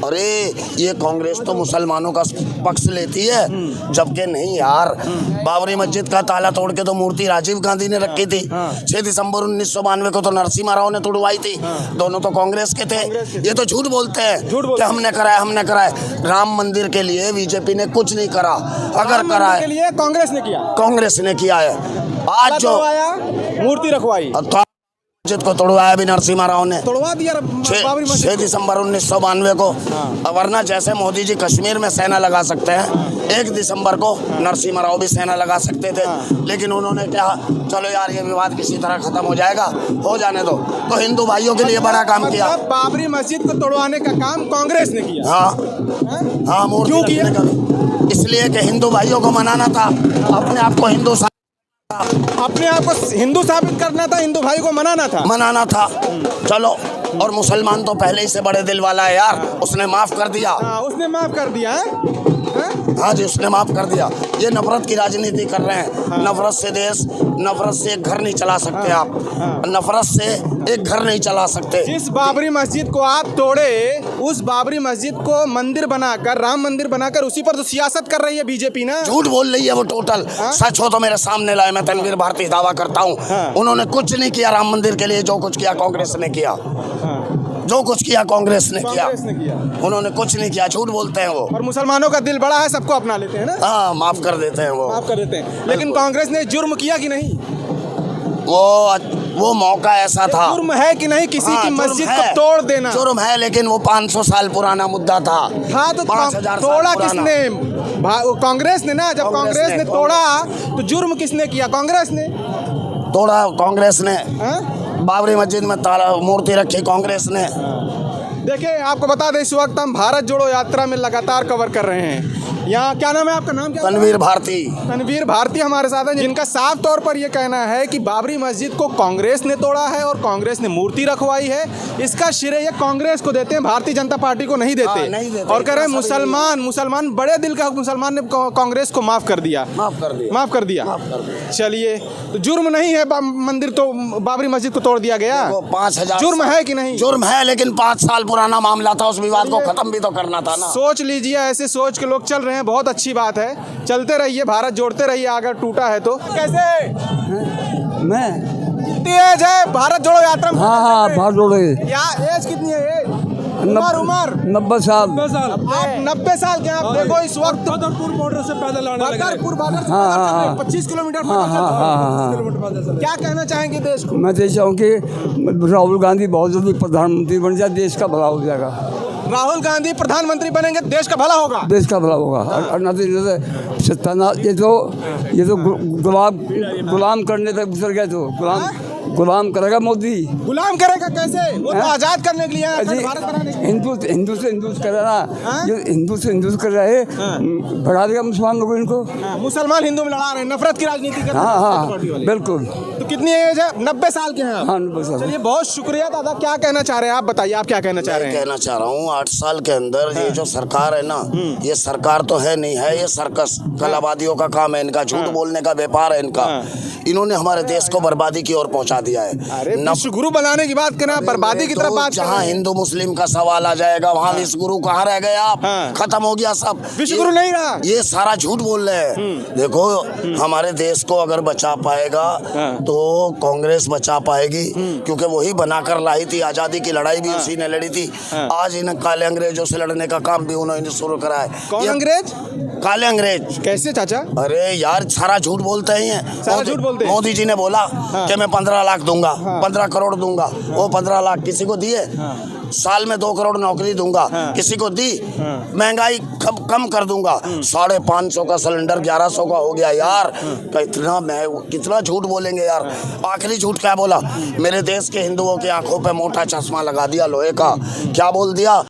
अरे ये कांग्रेस तो मुसलमानों का पक्ष लेती है, जबकि नहीं यार। बाबरी मस्जिद का ताला तोड़ के तो मूर्ति राजीव गांधी ने रखी थी। 6 दिसंबर 1992 को तो नरसिम्हा राव ने तोड़वाई थी। दोनों तो कांग्रेस के थे। ये तो झूठ बोलते हैं कि हमने कराया। राम मंदिर के लिए बीजेपी ने कुछ नहीं करा। अगर करा है कांग्रेस ने किया है। आज जो मूर्ति रखवाई मस्जिद को तोड़वाया भी नरसिम्हा राव ने, तोड़वा दिया 6 दिसंबर 1992 को। वरना जैसे मोदी जी कश्मीर में सेना लगा सकते हैं, 1 दिसंबर को नरसिम्हा राव भी सेना लगा सकते थे। लेकिन उन्होंने क्या, चलो यार ये विवाद किसी तरह खत्म हो जाएगा, हो जाने दो। तो हिंदू भाइयों के लिए बड़ा काम किया। बाबरी मस्जिद को तोड़वाने का काम कांग्रेस ने किया। हाँ, मूर्ति रखने का, इसलिए कि हिंदू भाइयों को मनाना था, अपने आप को हिंदू साबित करना था, हिंदू भाई को मनाना था। चलो, और मुसलमान तो पहले ही से बड़े दिल वाला है यार, उसने माफ कर दिया। उसने माफ कर दिया है? हाँ जी, उसने माफ कर दिया। ये नफरत की राजनीति कर रहे हैं। नफरत से देश, नफरत से एक घर नहीं चला सकते आप। नफरत से एक घर नहीं चला सकते। जिस बाबरी मस्जिद को आप तोड़े, उस बाबरी मस्जिद को मंदिर बनाकर, राम मंदिर बनाकर, उसी पर तो सियासत कर रही है बीजेपी ना। झूठ बोल रही है वो टोटल। सच हो तो मेरे सामने लाए। मैं तनवीर भारती दावा करता हूँ उन्होंने कुछ नहीं किया राम मंदिर के लिए। जो कुछ किया कांग्रेस ने किया, जो कुछ किया कांग्रेस ने किया। उन्होंने कुछ नहीं किया। झूठ बोलते हैं वो। और मुसलमानों का दिल बड़ा है, सबको अपना लेते हैं ना। हाँ, माफ कर देते हैं वो, माफ कर देते हैं। लेकिन कांग्रेस ने जुर्म किया कि नहीं? वो मौका ऐसा था। जुर्म है कि नहीं किसी की मस्जिद को तोड़ देना? जुर्म है, लेकिन वो 500 साल पुराना मुद्दा था। हाँ, तो 5000 तोड़ा किसने? कांग्रेस ने ना। जब कांग्रेस ने तोड़ा तो जुर्म किसने किया? कांग्रेस ने तोड़ा। कांग्रेस ने बाबरी मस्जिद में ताला मूर्ति रखी, कांग्रेस ने। देखिए, आपको बता दें, इस वक्त हम भारत जोड़ो यात्रा में लगातार कवर कर रहे हैं। यहाँ क्या नाम है आपका? नाम क्या? तनवीर भारती। तनवीर भारती हमारे साथ हैं, जिनका साफ तौर पर यह कहना है कि बाबरी मस्जिद को कांग्रेस ने तोड़ा है और कांग्रेस ने मूर्ति रखवाई है। इसका श्रेय ये कांग्रेस को देते हैं, भारतीय जनता पार्टी को नहीं देते। नहीं देते। और कह रहे हैं मुसलमान बड़े दिल का मुसलमान ने कांग्रेस को माफ कर दिया। माफ कर दिया। चलिए, तो जुर्म नहीं है मंदिर तो बाबरी मस्जिद को तोड़ दिया गया? 5000 जुर्म है कि नहीं? जुर्म है, लेकिन 5 साल पुराना मामला था। उस विवाद को खत्म भी तो करना था ना। सोच लीजिए, ऐसे सोच के लोग चल रहे हैं, बहुत अच्छी बात है। चलते रहिए, भारत जोड़ते रहिए। अगर टूटा है तो कैसे? मैं कितनी एज है भारत जोड़ो यात्रा में? हाँ, भारत जोड़ो। एज कितनी है? उम्र 90 साल। आप 90 साल के? आप देखो इस वक्त बदरपुर बॉर्डर से पैदल आने लगे। बदरपुर बॉर्डर से 25 किलोमीटर। क्या कहना चाहेंगे देश को? मैं तो चाहूँ कि राहुल गांधी बहुत जल्दी प्रधानमंत्री बन जाए, देश का भला हो जाएगा। राहुल गांधी प्रधानमंत्री बनेंगे, देश का भला होगा। देश का भला होगा। ये तो गुलाम करने तक गुजर गए। तो गुलाम करेगा मोदी। गुलाम करेगा कैसे? वो तो आजाद करने के लिए भारत बनाने के लिए। हिंदू से हिंदू कर रहा ना, जो हिंदू से हिंदू कर रहे बढ़ा देगा मुसलमान लोगों इनको। मुसलमान हिंदू में लड़ा रहे हैं, नफरत की राजनीति कर रहे हैं। हाँ, बिल्कुल। तो कितनी एज है? 90 साल के हैं आप? हाँ, 90 साल। चलिए, बहुत शुक्रिया दादा। क्या कहना चाह रहे हैं आप? बताइए, आप क्या कहना चाह रहे हैं? कहना चाह रहा हूँ 8 साल के अंदर ये जो सरकार है ना, ये सरकार तो है नहीं है, ये सर्कस कलाबादियों का काम है इनका। झूठ बोलने का व्यापार है इनका। इन्होंने हमारे देश को बर्बादी की ओर पहुंचा दिया है। विश्व गुरु बनाने की बात करना, बर्बादी की तरफ बात। जहाँ हिंदू मुस्लिम का सवाल आ जाएगा, वहाँ विश्व गुरु कहाँ रह गए आप? खत्म हो गया सब। विश्व गुरु नहीं रहा। ये सारा झूठ बोल रहे हैं। देखो, हमारे देश को अगर बचा पाएगा तो कांग्रेस बचा पाएगी, क्योंकि वही बनाकर लाई थी। आजादी की लड़ाई भी उसी ने लड़ी थी। आज इन काले अंग्रेजों से लड़ने का काम भी उन्होंने शुरू करा है। कौन अंग्रेज? काले अंग्रेज। कैसे चाचा? अरे यार, सारा झूठ बोलते हैं। सारा झूठ बोलते हैं। मोदी जी ने बोला कि मैं 15 लाख दूंगा, 15 करोड़ दूंगा। वो 15 लाख किसी को दिए? साल में 2 करोड़ नौकरी दूंगा, किसी को दी? महंगाई कम कर दूंगा। 550 का सिलेंडर 1100 का हो गया यार। कितना झूठ बोलेंगे यार। आखिरी झूठ क्या बोला? मेरे देश के हिंदुओं की आंखों पे मोटा चश्मा लगा दिया लोहे का। क्या बोल दिया?